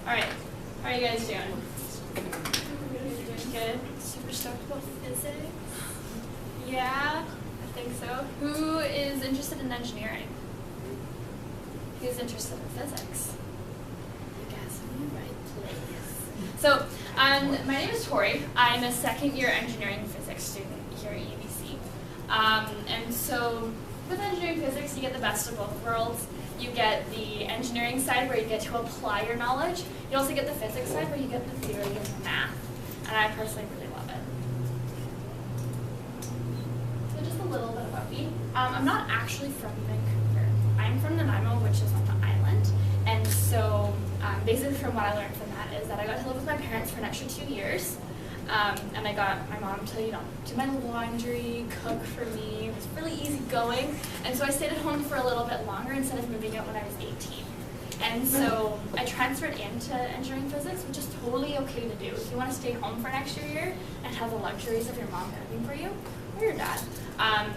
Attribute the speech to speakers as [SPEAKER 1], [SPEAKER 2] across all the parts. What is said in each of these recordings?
[SPEAKER 1] Alright, how are you guys doing? Doing good? Super stoked about physics? Yeah, I think so. Who is interested in engineering? Who's interested in physics? You guys are in the right place. So, my name is Tori. I'm a second-year engineering physics student here at UBC. And so, with engineering physics, you get the best of both worlds. You get the engineering side where you get to apply your knowledge. You also get the physics side where you get the theory and the math. And I personally really love it. So just a little bit about me. I'm not actually from Vancouver. I'm from Nanaimo, which is on the island. And so basically from what I learned from that is that I got to live with my parents for an extra 2 years. And I got my mom to, do my laundry, cook for me. It was really easy going. And so I stayed at home for a little bit longer instead of moving out when I was 18. And so I transferred into engineering physics, which is totally okay to do. If you want to stay home for an extra year and have the luxuries of your mom cooking for you, or your dad,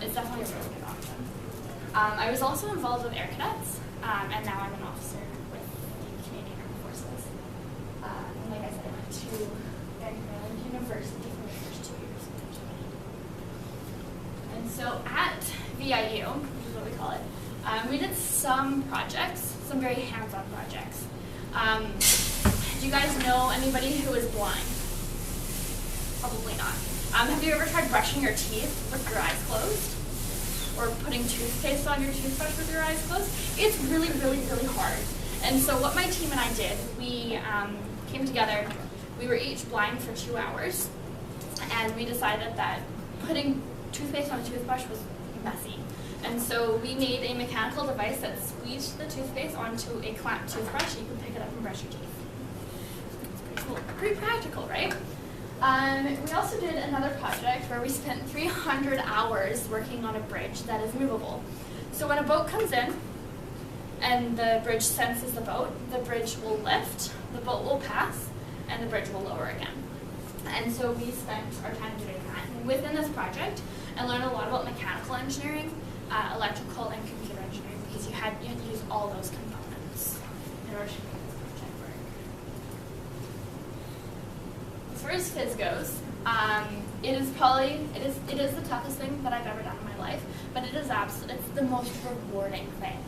[SPEAKER 1] it's definitely a really good option. I was also involved with Air Cadets, and now I'm an officer with the Canadian Armed Forces. And like I said, I went to University for the first 2 years. And so at VIU, which is what we call it, we did some projects, some very hands-on projects. Do you guys know anybody who is blind? Probably not. Have you ever tried brushing your teeth with your eyes closed? Or putting toothpaste on your toothbrush with your eyes closed? It's really, really, really hard. And so what my team and I did, we came together. We were each blind for 2 hours, and we decided that putting toothpaste on a toothbrush was messy. And so we made a mechanical device that squeezed the toothpaste onto a clamped toothbrush, so you could pick it up and brush your teeth. It's pretty cool. Pretty practical, right? We also did another project where we spent 300 hours working on a bridge that is movable. So when a boat comes in, and the bridge senses the bridge will lift, the boat will pass, and the bridge will lower again. And so we spent our time doing that. And within this project, I learned a lot about mechanical engineering, electrical, and computer engineering, because you had to use all those components in order to make this project work. As far as phys goes, it is the toughest thing that I've ever done in my life, but it's the most rewarding thing.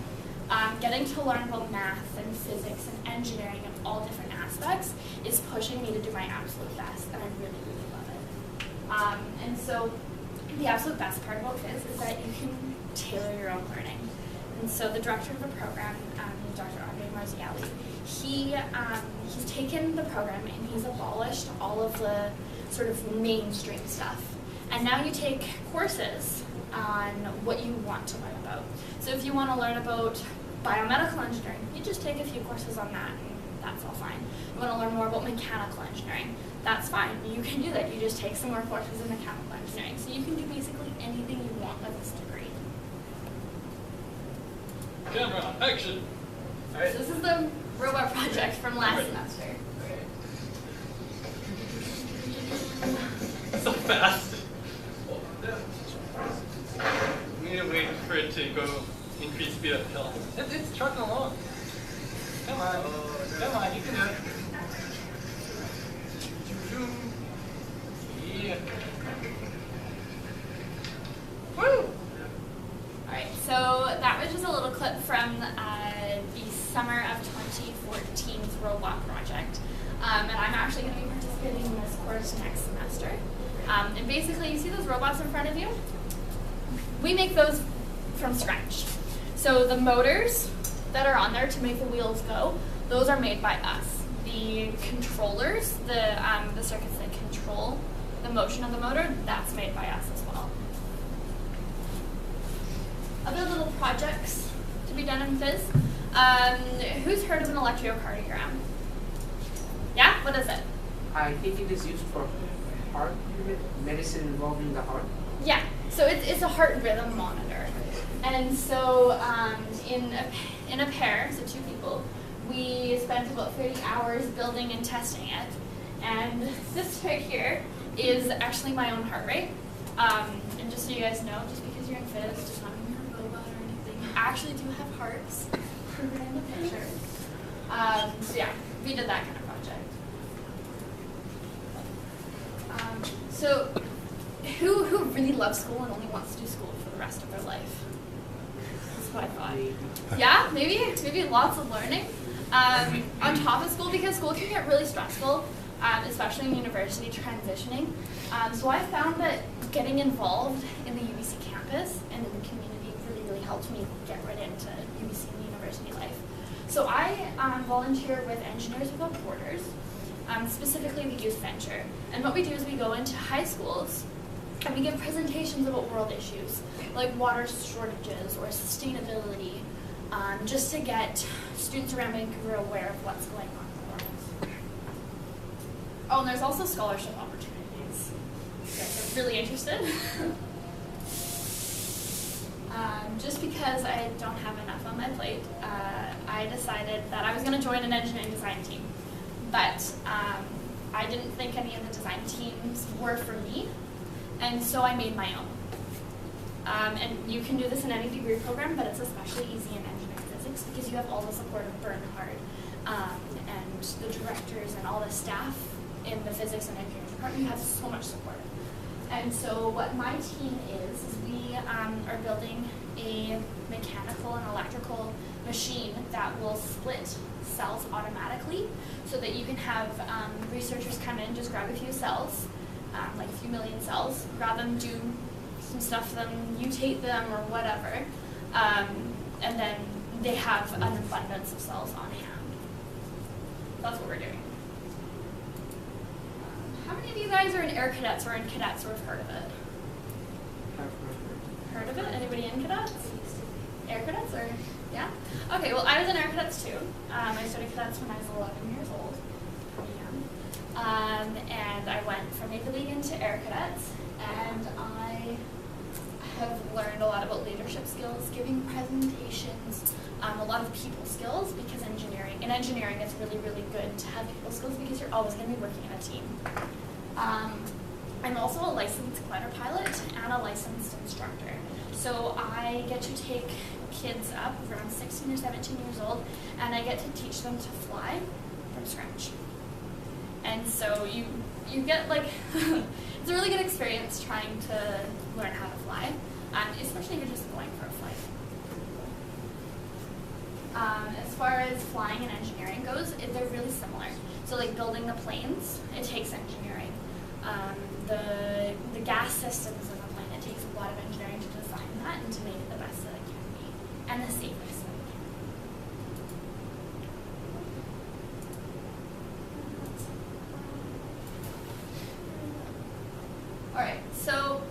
[SPEAKER 1] Getting to learn about math and physics and engineering and all different aspects is pushing me to do my absolute best, and I really, really love it. And so the absolute best part about phys is that you can tailor your own learning. And so the director of the program, Dr. Andre Marziali, he's taken the program and he's abolished all of the sort of mainstream stuff. And now you take courses on what you want to learn about. So if you want to learn about biomedical engineering, you just take a few courses on that, and that's all fine. You want to learn more about mechanical engineering, that's fine. You can do that. You just take some more courses in mechanical engineering. So you can do basically anything you want with this degree.
[SPEAKER 2] Camera, action!
[SPEAKER 1] All right. So this is the robot project from last semester.
[SPEAKER 2] So fast. We need to wait for it to go increase speed up the hill. It's trucking along. Come on. Come on, you can do it. Yeah. Woo!
[SPEAKER 1] Alright, so that was just a little clip from the summer of 2014's robot project. And I'm actually going to be participating in this course next semester. And basically, you see those robots in front of you? We make those from scratch. So the motors that are on there to make the wheels go, those are made by us. The controllers, the circuits that control the motion of the motor, that's made by us as well. Other little projects to be done in phys. Who's heard of an electrocardiogram? Yeah? What is it?
[SPEAKER 3] I think it is used for heart medicine involving the heart.
[SPEAKER 1] Yeah, so it's a heart rhythm monitor. And so in a pair, so 2 people, we spent about 30 hours building and testing it. And this right here is actually my own heart rate. And just so you guys know, just because you're in phys does not mean you're a robot or anything. You actually do have hearts. In the picture. So yeah, we did that kind of project. So who really loves school and only wants to do school for the rest of their life? That's what I thought. Yeah, maybe lots of learning on top of school, because school can get really stressful, especially in university transitioning. So I found that getting involved in the UBC campus and in the community really helped me get right into UBC and university life. So I volunteer with Engineers Without Borders. Specifically, we use Venture. And what we do is we go into high schools and we give presentations about world issues, like water shortages or sustainability, just to get students around Vancouver aware of what's going on in the world. Oh, and there's also scholarship opportunities. You guys are really interested? Just because I don't have enough on my plate, I decided that I was going to join an engineering design team. But I didn't think any of the design teams were for me, and so I made my own. And you can do this in any degree program, but it's especially easy in engineering physics because you have all the support of Bernhard and the directors and all the staff in the physics and engineering department. You have so much support. And so what my team is we are building a mechanical and electrical machine that will split cells automatically so that you can have researchers come in, just grab a few cells, like a few million cells, grab them, do some stuff to them, mutate them or whatever, and then they have an abundance of cells on hand. That's what we're doing. How many of you guys are in Air Cadets or in Cadets or have heard of it? Heard of it? Anybody in Cadets? Air Cadets or, yeah? Okay, well I was in Air Cadets too. I started Cadets when I was 11 years old, pretty young. And I went from Navy League into Air Cadets, and I have learned a lot about leadership skills, giving presentations, a lot of people skills, because in engineering it's really good to have people skills because you're always going to be working in a team. I'm also a licensed glider pilot and a licensed instructor. So I get to take kids up around 16 or 17 years old, and I get to teach them to fly from scratch. And so you get like, it's a really good experience trying to learn how to fly, especially if you're just going for a flight. As far as flying and engineering goes, they're really similar. So like building the planes, it takes engineering. The gas systems in the plane, it takes a lot of engineering to design that and to make it the best that it can be, and the safest that it can be. Alright, so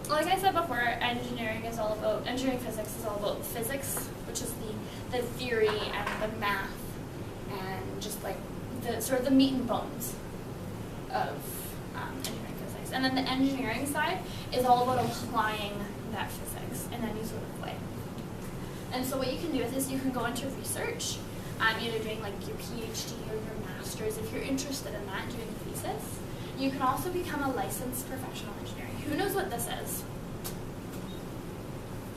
[SPEAKER 1] like I said before, engineering physics is all about physics, which is the theory and the math and just like the sort of the meat and bones of engineering physics. And then the engineering side is all about applying that physics in any sort of way. And so what you can do with this, you can go into research, either doing like your PhD or your master's if you're interested in that, doing a thesis. You can also become a licensed professional engineer. Who knows what this is?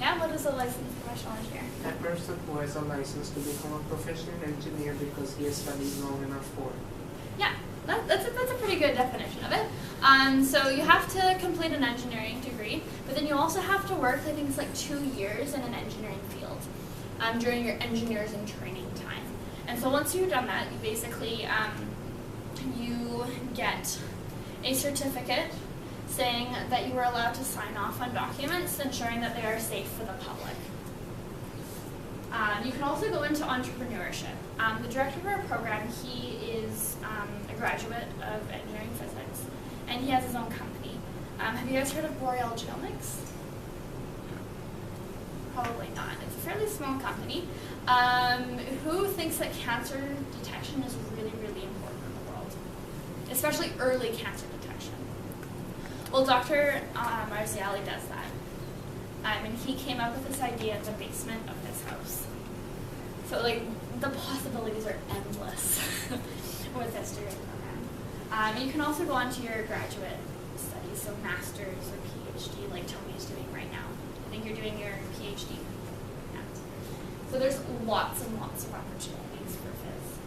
[SPEAKER 1] Yeah, what is a licensed professional engineer?
[SPEAKER 3] A person who has a license to become a professional engineer because he has studied long enough for it.
[SPEAKER 1] Yeah, that's a pretty good definition of it. So you have to complete an engineering degree, but then you also have to work, I think it's like 2 years in an engineering field during your engineers in training time. And so once you've done that, you basically you get a certificate saying that you are allowed to sign off on documents ensuring that they are safe for the public. You can also go into entrepreneurship. The director of our program, he is a graduate of engineering physics, and he has his own company. Have you guys heard of Boreal Genomics? Probably not. It's a fairly small company. Who thinks that cancer detection is really important in the world? Especially early cancer detection. Well, Dr. Marziali does that. And he came up with this idea in the basement of his house. So like the possibilities are endless with this degree program. You can also go on to your graduate studies, so master's or PhD like Tony is doing right now. I think you're doing your PhD. Yeah. So there's lots and lots of opportunities for phys.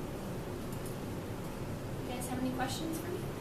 [SPEAKER 1] any questions for me?